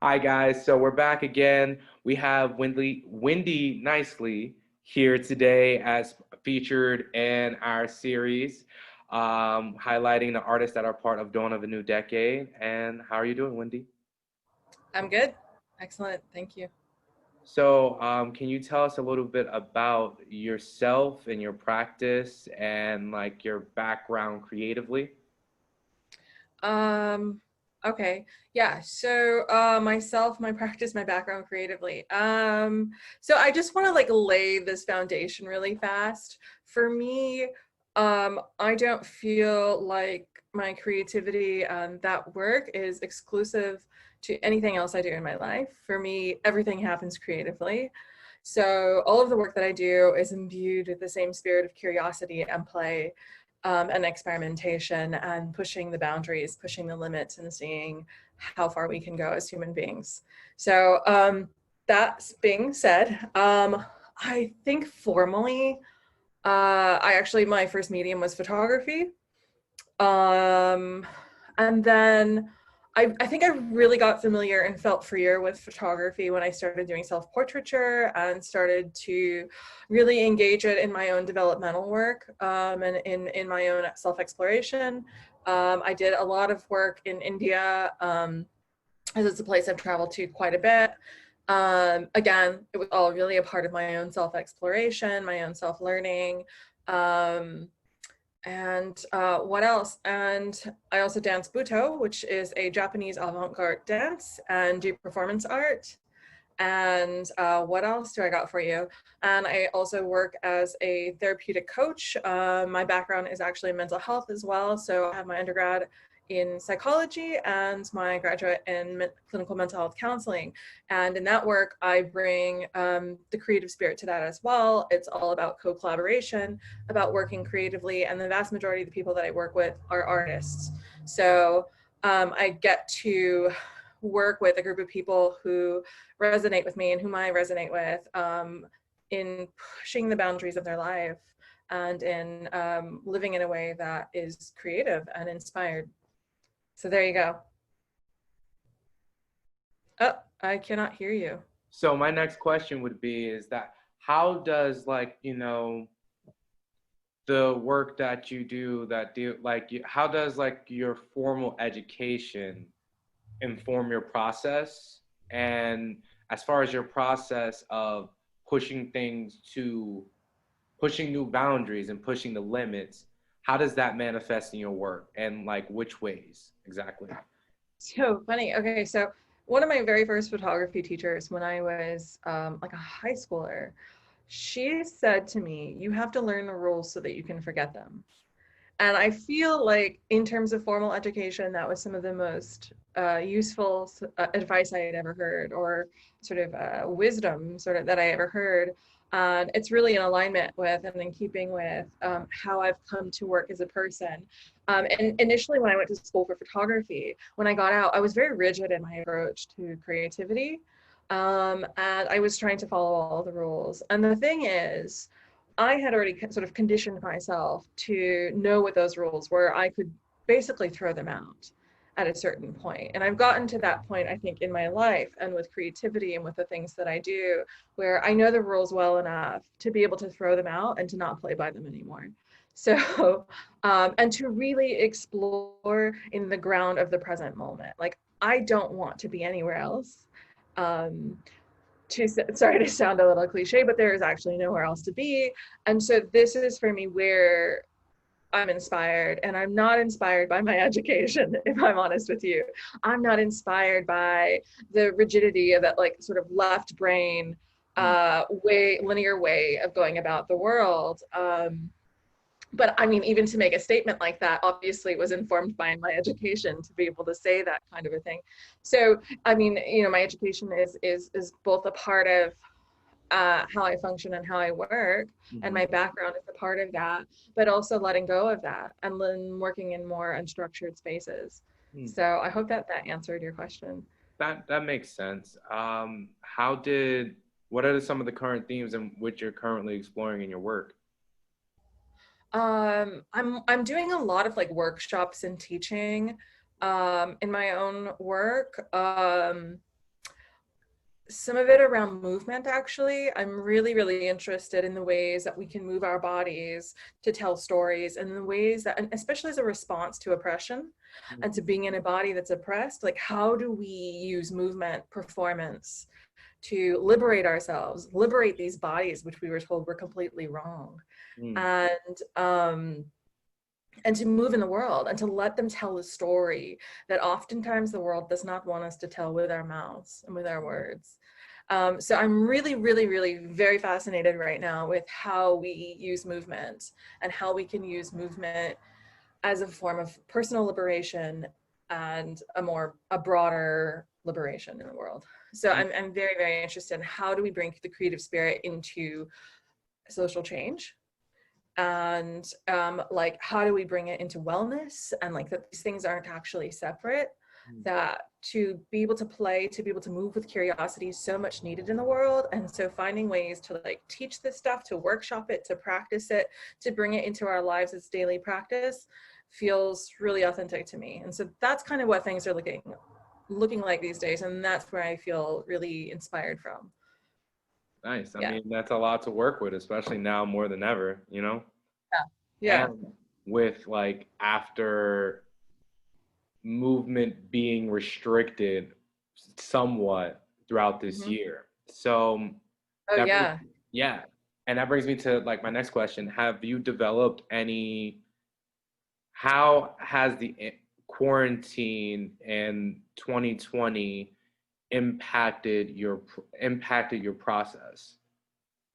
Hi guys, so we're back again. We have Wendy Nicely here today as featured in our series, highlighting the artists that are part of Dawn of a New Decade. And how are you doing, Wendy? I'm good. Excellent. Thank you. So, can you tell us a little bit about yourself and your practice and like your background creatively? Um, okay. Yeah. So, myself, my practice, my background creatively. So I just want to like lay this foundation really fast. For me, I don't feel like my creativity and that work is exclusive to anything else I do in my life. For me, everything happens creatively. So all of the work that I do is imbued with the same spirit of curiosity and play, and experimentation and pushing the boundaries, pushing the limits, and seeing how far we can go as human beings. So that being said, I think formally, my first medium was photography. Um, and then I think I really got familiar and felt freer with photography when I started doing self-portraiture and started to really engage it in my own developmental work, and in my own self-exploration. I did a lot of work in India, as it's a place I've traveled to quite a bit. Again, it was all really a part of my own self-exploration, my own self-learning. Um, and what else? And I also dance Buto, which is a Japanese avant-garde dance, and do performance art. And what else do I got for you? And I also work as a therapeutic coach. My background is actually in mental health as well. So I have my undergrad in psychology and my graduate in clinical mental health counseling. And in that work, I bring the creative spirit to that as well. It's all about co-collaboration, about working creatively. And the vast majority of the people that I work with are artists. So I get to work with a group of people who resonate with me and whom I resonate with, in pushing the boundaries of their life and in living in a way that is creative and inspired. So there you go. Oh, I cannot hear you. So my next question would be is that how does like, the work that you do how does like your formal education inform your process, and as far as your process of pushing things to pushing new boundaries and pushing the limits, how does that manifest in your work and like which ways exactly? So funny. Okay, so one of my very first photography teachers when I was like a high schooler, she said to me, you have to learn the rules so that you can forget them. And I feel like in terms of formal education, that was some of the most useful advice I had ever heard, or sort of wisdom sort of that I ever heard. And it's really in alignment with and in keeping with how I've come to work as a person. And initially when I went to school for photography, when I got out, I was very rigid in my approach to creativity. And I was trying to follow all the rules. And the thing is, I had already sort of conditioned myself to know what those rules were. I could basically throw them out at a certain point. And I've gotten to that point, I think, in my life and with creativity and with the things that I do, where I know the rules well enough to be able to throw them out and to not play by them anymore. So, and to really explore in the ground of the present moment. Like, I don't want to be anywhere else. Um, Sorry to sound a little cliche, but there is actually nowhere else to be. And so this is for me where I'm inspired, and I'm not inspired by my education, if I'm honest with you. I'm not inspired by the rigidity of that like sort of left brain linear way of going about the world. But I mean, even to make a statement like that, obviously was informed by my education to be able to say that kind of a thing. So, I mean, my education is both a part of how I function and how I work, and Mm-hmm. my background is a part of that, but also letting go of that and working in more unstructured spaces. So I hope that that answered your question. That makes sense. What are some of the current themes in which you're currently exploring in your work? I'm doing a lot of like workshops and teaching in my own work. some of it around movement, actually. I'm really, really interested in the ways that we can move our bodies to tell stories, and the ways that, and especially as a response to oppression and to being in a body that's oppressed, like how do we use movement, performance to liberate ourselves, liberate these bodies, which we were told were completely wrong. Mm. And to move in the world and to let them tell a story that oftentimes the world does not want us to tell with our mouths and with our words. So I'm really, really, really very fascinated right now with how we use movement and how we can use movement as a form of personal liberation and a broader liberation in the world. So I'm very, very interested in how do we bring the creative spirit into social change, and like how do we bring it into wellness, and like that these things aren't actually separate, that to be able to play, to be able to move with curiosity is so much needed in the world. And so finding ways to like teach this stuff, to workshop it, to practice it, to bring it into our lives as daily practice feels really authentic to me. And so that's kind of what things are looking like these days, and that's where I feel really inspired from. Nice. I Yeah. mean, that's a lot to work with, especially now more than ever, you know? Yeah. And with like after movement being restricted somewhat throughout this Mm-hmm. year. So Oh that brings, yeah. yeah. And that brings me to like my next question. Have you developed any, how has the quarantine in 2020 impacted your process?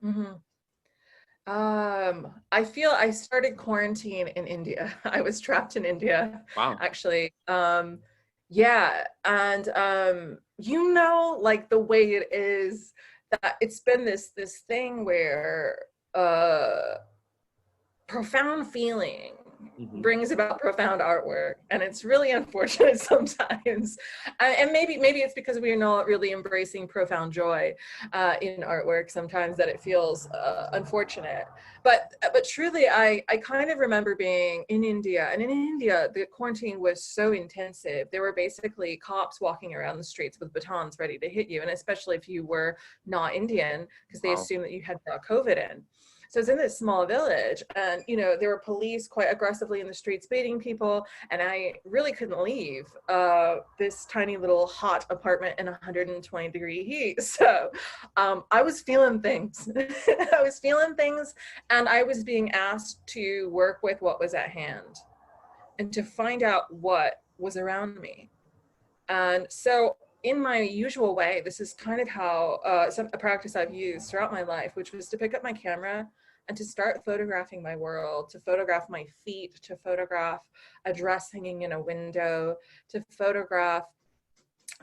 Mm-hmm. I feel I started quarantine in India. I was trapped in India, Wow. actually. Yeah, and you know, like the way it is, that it's been this thing where profound feeling Hmm. brings about profound artwork, and it's really unfortunate sometimes. And maybe it's because we're not really embracing profound joy in artwork sometimes, that it feels unfortunate. But truly, I kind of remember being in India, and in India the quarantine was so intensive. There were basically cops walking around the streets with batons ready to hit you, and especially if you were not Indian, because they Wow. assumed that you had brought COVID in. So it's in this small village, and you know there were police quite aggressively in the streets beating people, and I really couldn't leave this tiny little hot apartment in 120-degree heat. So I was feeling things. I was feeling things, and I was being asked to work with what was at hand and to find out what was around me. And so in my usual way, this is kind of how a practice I've used throughout my life, which was to pick up my camera and to start photographing my world, to photograph my feet, to photograph a dress hanging in a window, to photograph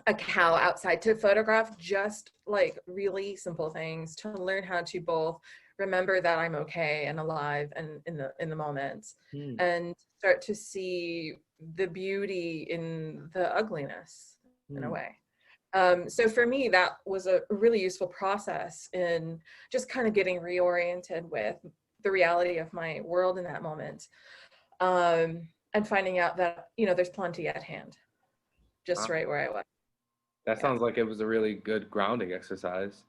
a cow outside, to photograph just like really simple things, to learn how to both remember that I'm okay and alive and in the moment, Hmm. and start to see the beauty in the ugliness in a Hmm. way. So for me, that was a really useful process in just kind of getting reoriented with the reality of my world in that moment, and finding out that, you know, there's plenty at hand, just Wow. right where I was. That Yeah. sounds like it was a really good grounding exercise.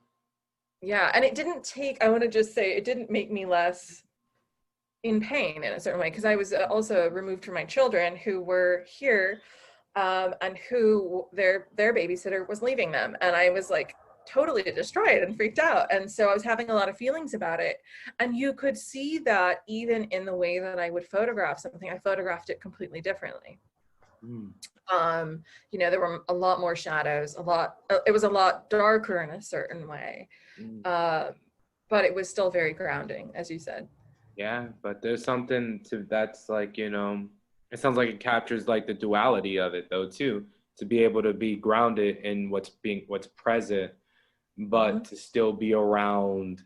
Yeah. And it didn't take, I want to just say, it didn't make me less in pain in a certain way, because I was also removed from my children who were here, and who their babysitter was leaving them, and I was like totally destroyed and freaked out, and so I was having a lot of feelings about it. And you could see that even in the way that I would photograph something, I photographed it completely differently. Hmm. You know, there were a lot more shadows, it was a lot darker in a certain way, Hmm. uh, but it was still very grounding, as you said. Yeah, but there's something to that's like, you know, it sounds like it captures like the duality of it though too, to be able to be grounded in what's present, but Hmm. to still be around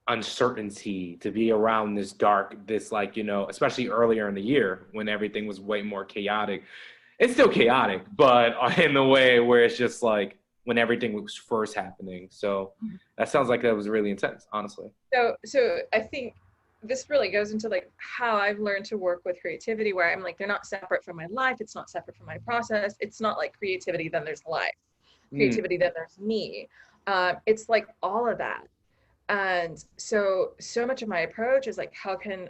uncertainty, to be around this dark, this like, you know, especially earlier in the year when everything was way more chaotic. It's still chaotic, but in the way where it's just like when everything was first happening. So that sounds like that was really intense, honestly. So I think this really goes into like how I've learned to work with creativity, where I'm like, they're not separate from my life, it's not separate from my process, it's not like creativity then there's life, Mm. creativity then there's me. It's like all of that. And so much of my approach is like, how can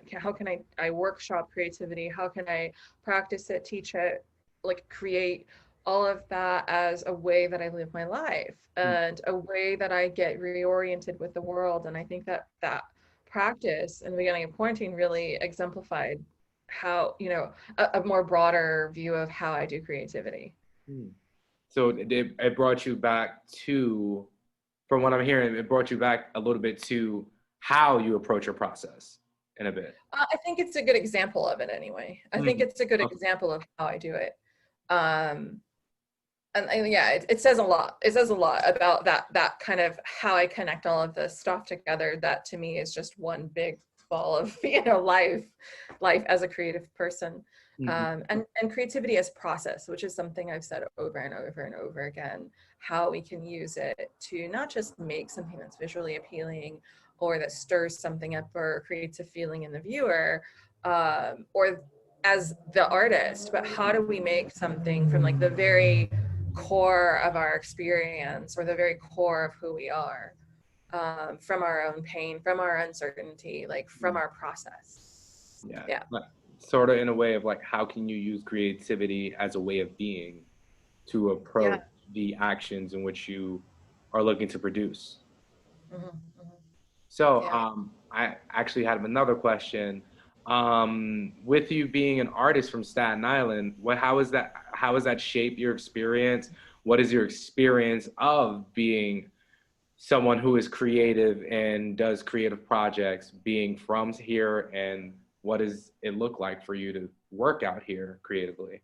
I workshop creativity? How can I practice it, teach it, like create all of that as a way that I live my life and a way that I get reoriented with the world. And I think that that practice in the beginning of quarantine really exemplified how, you know, a more broader view of how I do creativity. Hmm. So it brought you back to, from what I'm hearing, it brought you back a little bit to how you approach your process in a bit. I think it's a good example of it anyway. I think it's a good Okay. example of how I do it. Um, and yeah, it says a lot. It says a lot about that kind of how I connect all of this stuff together. That to me is just one big ball of, you know, life as a creative person. Mhm. And creativity as process, which is something I've said over and over and over again, how we can use it to not just make something that's visually appealing or that stirs something up or creates a feeling in the viewer, or as the artist, but how do we make something from like the very core of our experience or the very core of who we are, from our own pain, from our uncertainty, like from our process. Yeah. Yeah. Sort of in a way of like, how can you use creativity as a way of being to Yeah. approach the actions in which you are looking to produce? Mm-hmm. Mm-hmm. So, Yeah. I actually had another question. With you being an artist from Staten Island, how has that shaped your experience? What is your experience of being someone who is creative and does creative projects, being from here, and what does it look like for you to work out here creatively?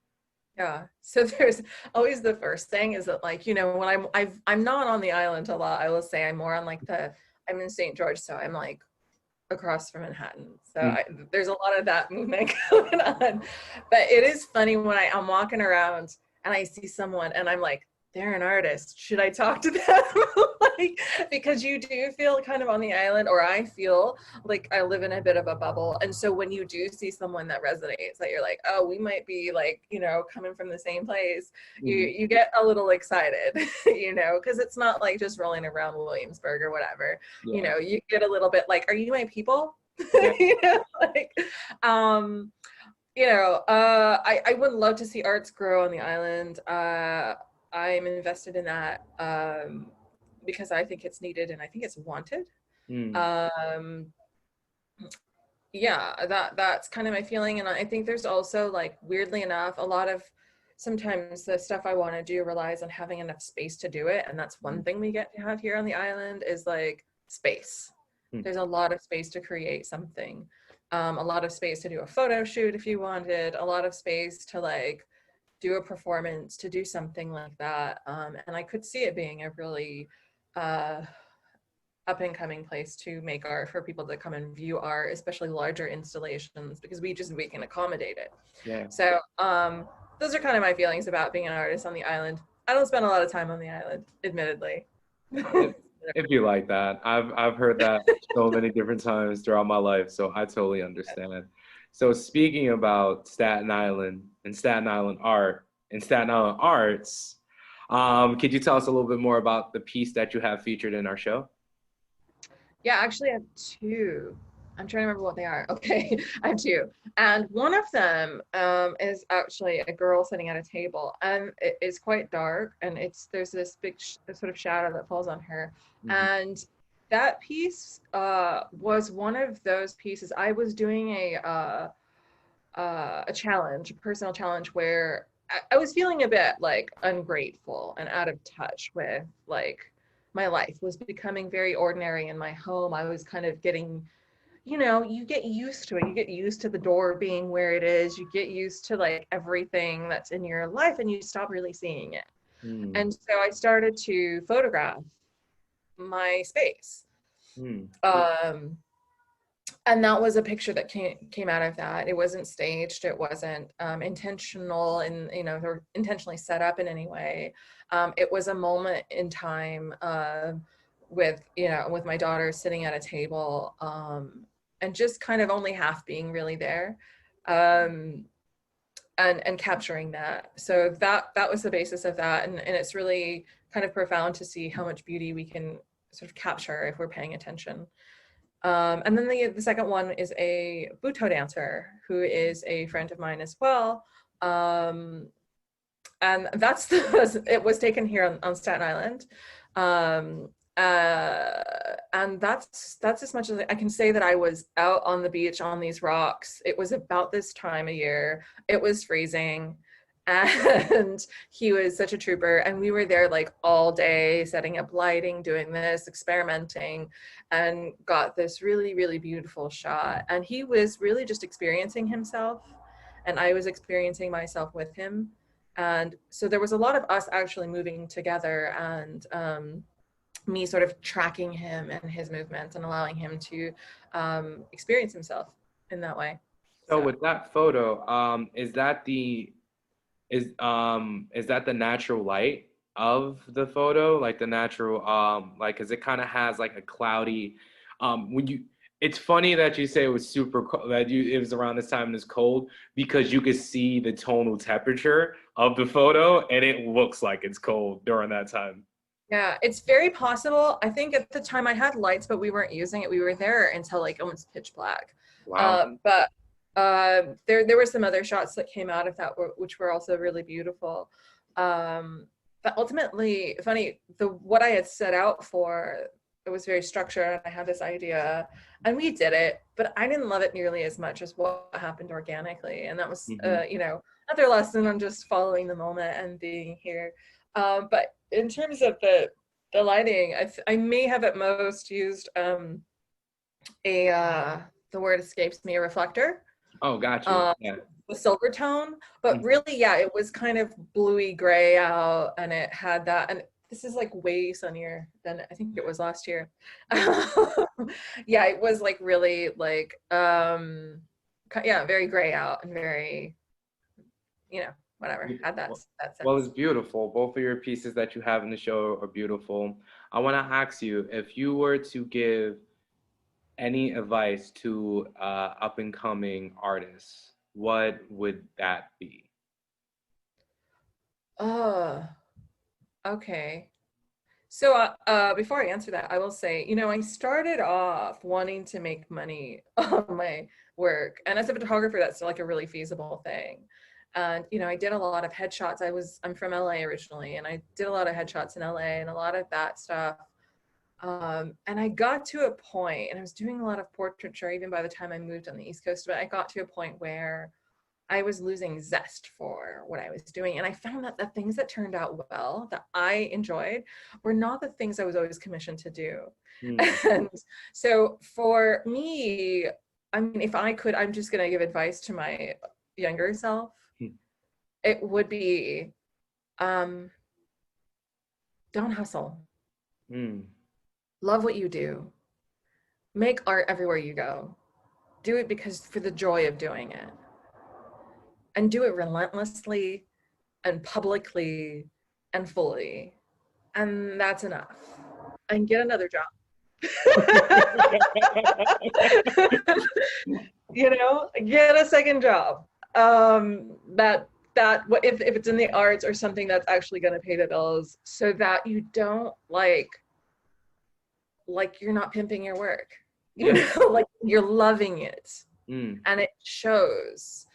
Yeah. So there's always the first thing is that, like, you know, when I'm not on the island a lot, I will say I'm more on like I'm in St. George, so I'm like across from Manhattan. So Mm. there's a lot of that movement going on. But it is funny when I'm walking around and I see someone and I'm like, they're an artist. Should I talk to them? Like, because you do feel kind of on the island, or I feel like I live in a bit of a bubble. And so when you do see someone that resonates, that you're like, oh, we might be like, you know, coming from the same place, Mhm. you get a little excited, you know, because it's not like just rolling around Williamsburg or whatever. You Yeah. know, you get a little bit like, are you my people? Yeah. You know, like, um, you know, I would love to see arts grow on the island. I'm invested in that, because I think it's needed and I think it's wanted. Mm. Um, yeah, that's kind of my feeling. And I think there's also, like, weirdly enough, a lot of sometimes the stuff I want to do relies on having enough space to do it. And that's one thing we get to have here on the island is like space. Mm. There's a lot of space to create something, a lot of space to do a photo shoot if you wanted, a lot of space to like do a performance, to do something like that. And I could see it being a really uh, up and coming place to make art for people to come and view art, especially larger installations, because we can accommodate it. Yeah. So those are kind of my feelings about being an artist on the island. I don't spend a lot of time on the island, admittedly. It, it'd be like that. I've heard that so many different times throughout my life, so I totally understand. So speaking about Staten Island and Staten Island art and Staten Island arts, could you tell us a little bit more about the piece that you have featured in our show? Yeah, actually, I have two. I'm trying to remember what they are. Okay, I have two. And one of them is actually a girl sitting at a table, and it is quite dark, and there's this big sort of shadow that falls on her. Mhm. And that piece was one of those pieces. I was doing a challenge, a personal challenge, where I was feeling a bit like ungrateful and out of touch with like my life was becoming very ordinary in my home. I was kind of getting, you know, you get used to it. You get used to the door being where it is. You get used to like everything that's in your life and you stop really seeing it. Mm. And so I started to photograph my space. Mm. Um, and that was a picture that came out of that. It wasn't staged. It wasn't intentional, and you know, or intentionally set up in any way. It was a moment in time, with, you know, with my daughter sitting at a table, and just kind of only half being really there, um, and capturing that. So that was the basis of that, and it's really kind of profound to see how much beauty we can sort of capture if we're paying attention. And then the second one is a Butoh dancer who is a friend of mine as well. And it was taken here on Staten Island. And that's as much as I can say that I was out on the beach on these rocks. It was about this time of year. It was freezing. And he was such a trooper, and we were there like all day setting up lighting, doing this, experimenting, and got this really, really beautiful shot. And he was really just experiencing himself, and I was experiencing myself with him. And so there was a lot of us actually moving together, and me sort of tracking him and his movements and allowing him to experience himself in that way. So with that photo, is that the natural light of the photo, like the natural like, because it kind of has like a cloudy when you, it's funny that you say it was super cold, that it was around this time and it's cold, because you could see the tonal temperature of the photo and it looks like it's cold during that time. Yeah, it's very possible. I think at the time I had lights, but we weren't using it. We were there until like almost pitch black. Wow. But there were some other shots that came out of that which were also really beautiful. But ultimately, funny, what I had set out for, it was very structured, and I had this idea, and we did it, but I didn't love it nearly as much as what happened organically. And that was, you know, another lesson on just following the moment and being here. But in terms of the lighting, I may have at most used the word escapes me, a reflector. Oh, gotcha. Yeah. The silver tone, but really, yeah, it was kind of bluey gray out, and it had that, and this is like way sunnier than I think it was last year. Yeah, it was like really like yeah, very gray out and very, you know, whatever, had that sense. Well, it's beautiful. Both of your pieces that you have in the show are beautiful. I want to ask you, if you were to give any advice to up and coming artists, what would that be? Okay. So before I answer that, I will say, you know, I started off wanting to make money on my work. And as a photographer, that's like a really feasible thing. And, you know, I did a lot of headshots. I'm from LA originally, and I did a lot of headshots in LA and a lot of that stuff. And I got to a point, and I was doing a lot of portraiture even by the time I moved on the East Coast, but I got to a point where I was losing zest for what I was doing. And I found that the things that turned out well, that I enjoyed, were not the things I was always commissioned to do. And so for me, I mean, if I could, I'm just going to give advice to my younger self. It would be, don't hustle. Love what you do. Make art everywhere you go. Do it because for the joy of doing it. And do it relentlessly and publicly and fully. And that's enough. And get another job. You know, get a second job. If it's in the arts or something that's actually going to pay the bills, so that you don't like you're not pimping your work. You know, like you're loving it. And it shows.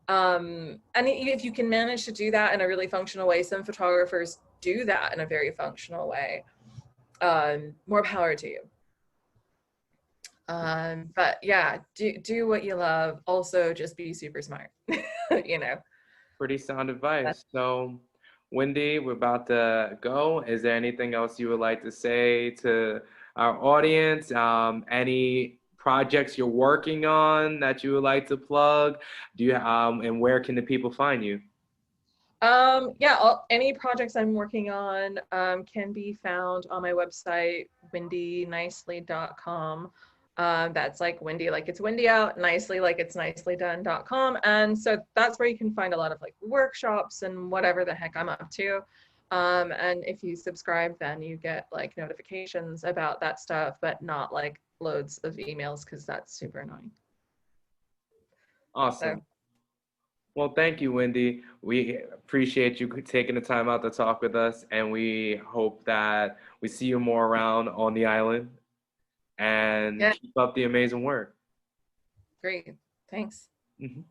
And if you can manage to do that in a really functional way, some photographers do that in a very functional way. More power to you. But yeah, do what you love. Also, just be super smart. You know. Pretty sound advice. So, Wendy, we're about to go. Is there anything else you would like to say to our audience? Any projects you're working on that you would like to plug? Do you and where can the people find you? Yeah, any projects I'm working on can be found on my website, wendynicely.com. That's like Wendy, like it's windy out, nicely, like it's nicely done.com. And so that's where you can find a lot of like workshops and whatever the heck I'm up to. And if you subscribe, then you get like notifications about that stuff, but not like loads of emails, because that's super annoying. Awesome. Well, thank you, Wendy. We appreciate you taking the time out to talk with us, and we hope that we see you more around on the island and Yeah, keep up the amazing work. great. Thanks. Mhm.